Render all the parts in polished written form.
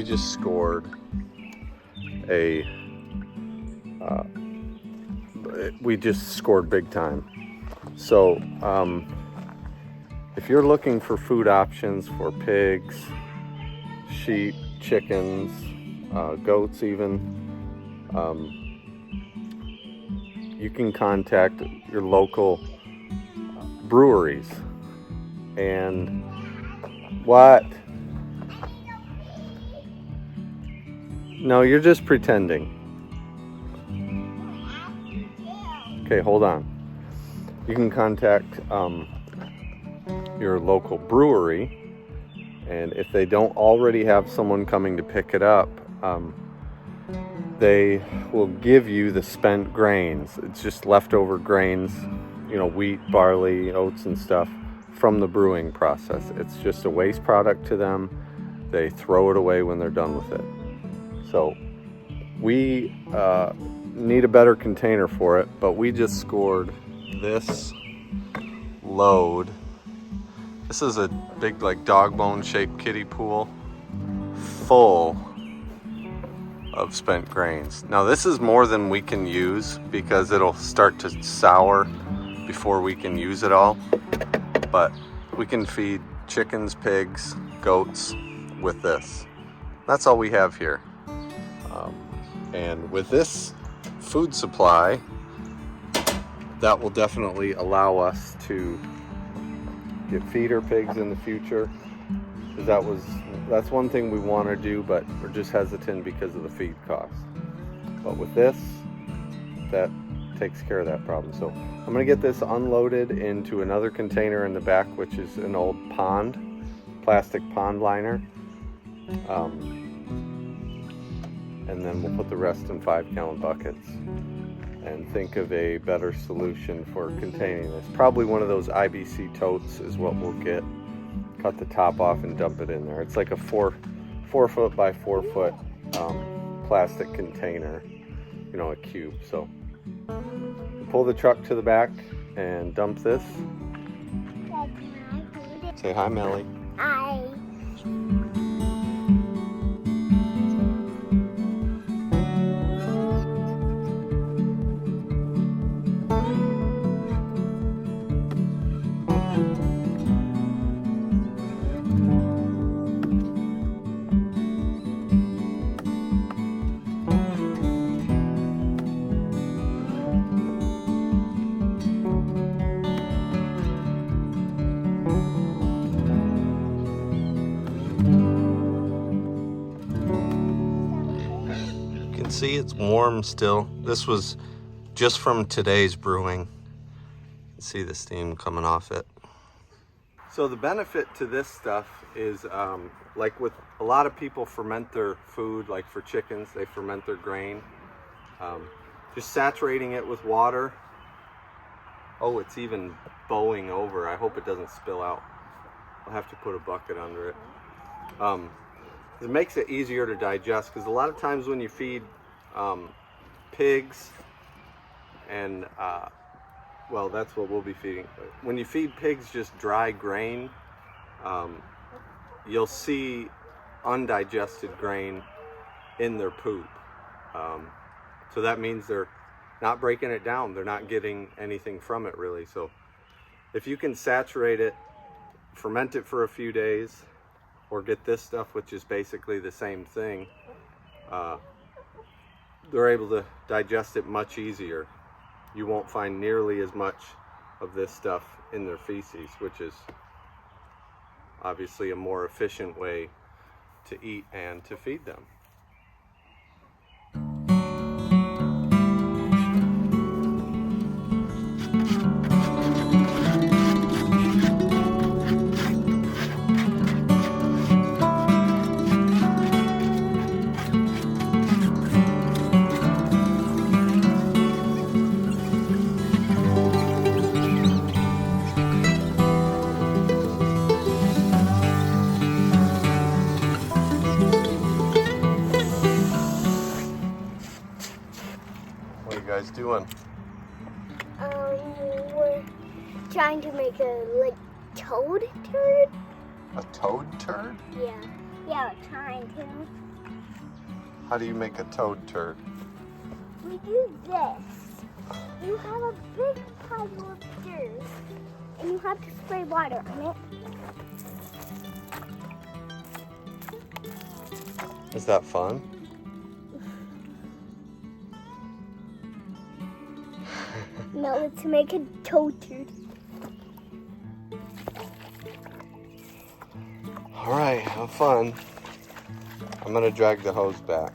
we just scored a we just scored big time. So if you're looking for food options for pigs, sheep, chickens, goats even, you can contact your local breweries. And what? No, you're just pretending. Okay, hold on. You can contact your local brewery, and if they don't already have someone coming to pick it up, they will give you the spent grains. It's just leftover grains, you know, wheat, barley, oats and stuff from the brewing process. It's just a waste product to them. They throw it away when they're done with it. So we need a better container for it, but we just scored this load. This is a big, like, dog bone shaped kiddie pool full of spent grains. Now this is more than we can use because it'll start to sour before we can use it all, but we can feed chickens, pigs, goats with this. That's all we have here. And with this food supply, that will definitely allow us to get feeder pigs in the future. That's one thing we want to do, but we're just hesitant because of the feed cost. But with this, that takes care of that problem. So I'm going to get this unloaded into another container in the back, which is an old pond, plastic pond liner. And then we'll put the rest in 5-gallon buckets and think of a better solution for containing this. Probably one of those IBC totes is what we'll get. Cut the top off and dump it in there. It's like a 4 foot by 4 foot plastic container, you know, a cube. So pull the truck to the back and dump this. Say hi, Melly. Hi. See, it's warm still. This was just from today's brewing. See the steam coming off it. So the benefit to this stuff is like with a lot of people ferment their food, like for chickens, they ferment their grain. Just saturating it with water. Oh, it's even bowing over. I hope it doesn't spill out. I'll have to put a bucket under it. It makes it easier to digest, because a lot of times when you feed pigs and well, that's what we'll be feeding. When you feed pigs just dry grain, you'll see undigested grain in their poop. So that means they're not breaking it down. They're not getting anything from it really. So if you can saturate it, ferment it for a few days, or get this stuff, which is basically the same thing, they're able to digest it much easier. You won't find nearly as much of this stuff in their feces, which is obviously a more efficient way to eat and to feed them. Doing? We're trying to make a like toad turd. A toad turd? Yeah, we're trying to. How do you make a toad turd? We do this. You have a big pile of dirt, and you have to spray water on it. Is that fun? Now let's make a toad turd. All right, have fun. I'm gonna drag the hose back.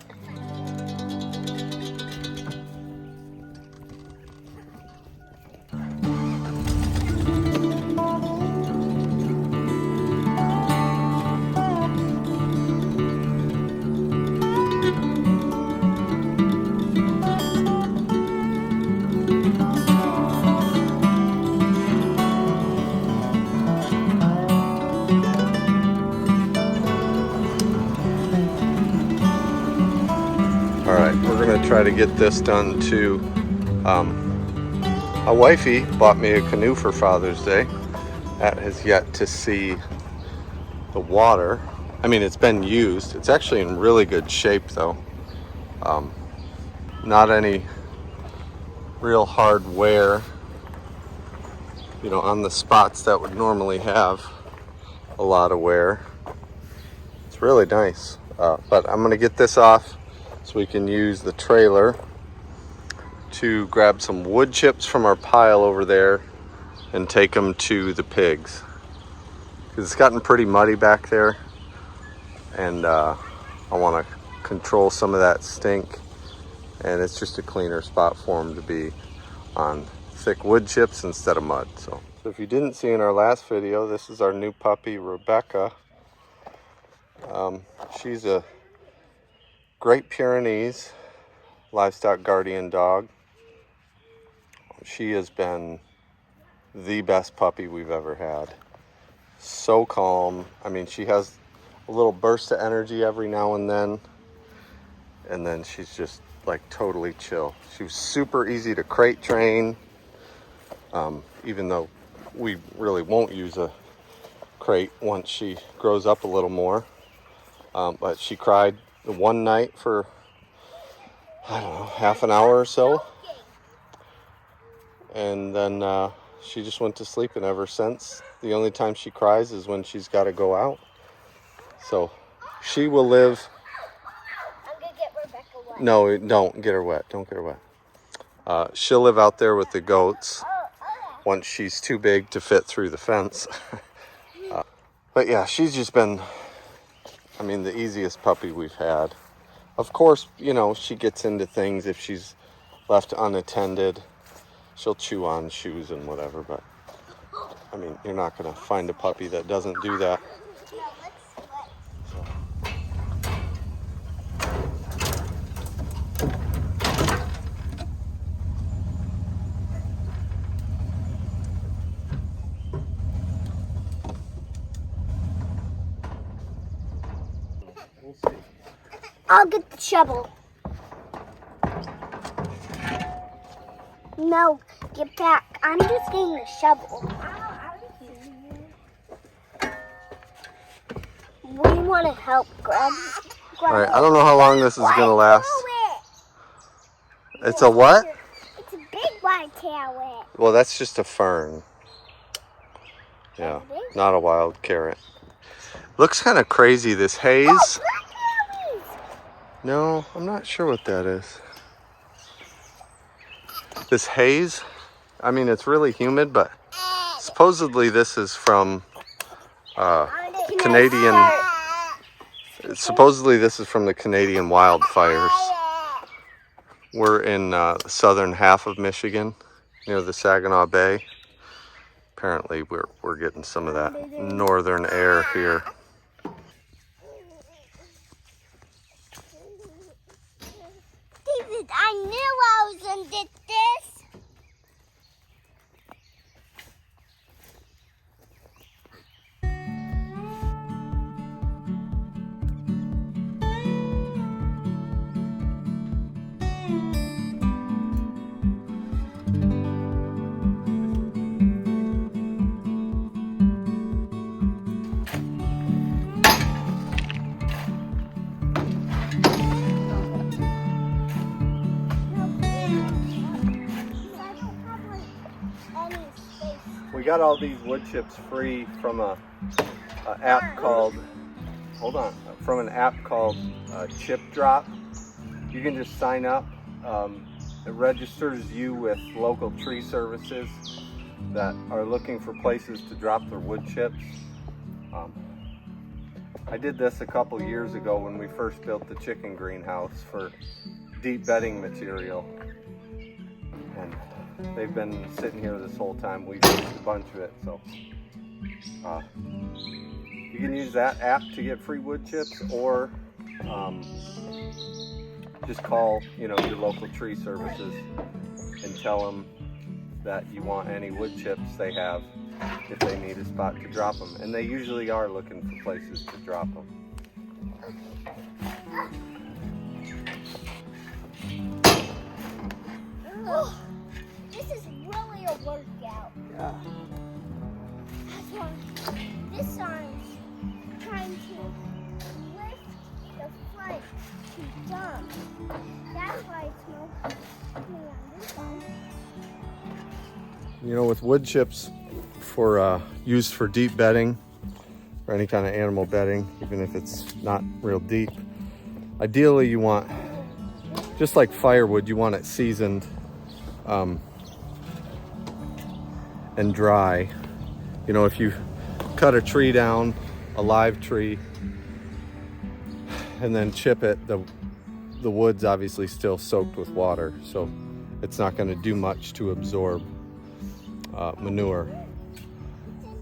All right, we're gonna try to get this done too. A wifey bought me a canoe for Father's Day. That has yet to see the water. I mean, it's been used. It's actually in really good shape though. Not any real hard wear, you know, on the spots that would normally have a lot of wear. It's really nice. But I'm gonna get this off so we can use the trailer to grab some wood chips from our pile over there and take them to the pigs. Because it's gotten pretty muddy back there, and I want to control some of that stink, and it's just a cleaner spot for them to be on thick wood chips instead of mud. So if you didn't see in our last video, this is our new puppy, Rebecca. She's a Great Pyrenees livestock guardian dog. She has been the best puppy we've ever had. So calm. I mean, she has a little burst of energy every now and then she's just like totally chill. She was super easy to crate train, even though we really won't use a crate once she grows up a little more. But she cried one night for, I don't know, half an hour or so. And then she just went to sleep, and ever since, the only time she cries is when she's got to go out. So she will live. I'm gonna get Rebecca wet. No, don't get her wet. Don't get her wet. She'll live out there with the goats once she's too big to fit through the fence. But yeah, she's just been, I mean, the easiest puppy we've had. Of course, you know, she gets into things if she's left unattended. She'll chew on shoes and whatever, but I mean, you're not going to find a puppy that doesn't do that. I'll get the shovel. No, get back. I'm just getting the shovel. We want to help grab. All right, I don't know how long this is going to last. It's a what? It's a big whitetail. Well, that's just a fern. Yeah, not a wild carrot. Looks kind of crazy, this haze. Oh, black berries. No, I'm not sure what that is. This haze, I mean, it's really humid, but supposedly this is from Canadian. Supposedly this is from the Canadian wildfires. We're in the southern half of Michigan, near the Saginaw Bay. Apparently, we're getting some of that northern air here. David, I knew I was gonna get this. any space. We got all these wood chips free from a app called, from an app called Chip Drop. You can just sign up. It registers you with local tree services that are looking for places to drop their wood chips. I did this a couple years ago when we first built the chicken greenhouse for deep bedding material. And they've been sitting here this whole time. We've used a bunch of it, so you can use that app to get free wood chips, or just call, your local tree services and tell them that you want any wood chips they have if they need a spot to drop them. And they usually are looking for places to drop them. Oh, this is really a workout. Yeah. That's why this arm's trying to lift the front to jump. That's why it's moving on this arm. With wood chips for used for deep bedding or any kind of animal bedding, even if it's not real deep, ideally you want, just like firewood, you want it seasoned and dry. If you cut a tree down, a live tree, and then chip it, the wood's obviously still soaked with water, so it's not going to do much to absorb manure.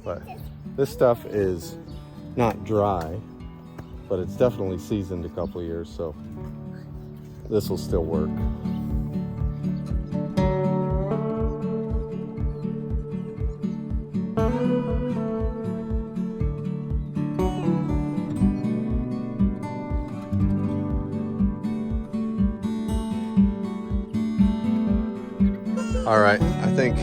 But this stuff is not dry, but it's definitely seasoned a couple of years, so this will still work. All right, I think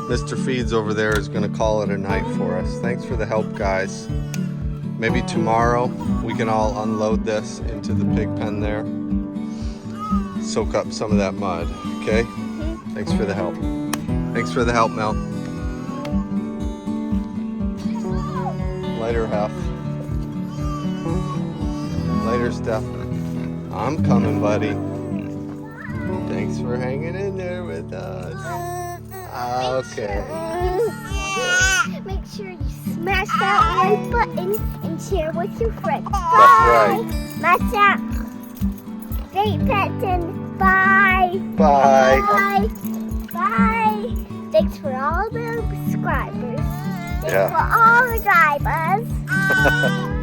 Mr. Feeds over there is going to call it a night for us. Thanks for the help, guys. Maybe tomorrow we can all unload this into the pig pen there. Soak up some of that mud, okay? Thanks for the help. Thanks for the help, Mel. Later, Huff. Later, Steph. I'm coming, buddy. Thanks for hanging in there with us. Okay. Make sure you smash that like button and share with your friends. That's right. Smash that great button. Bye. Bye. Bye. Bye. Thanks for all the subscribers. Thanks Yeah. for all the drivers.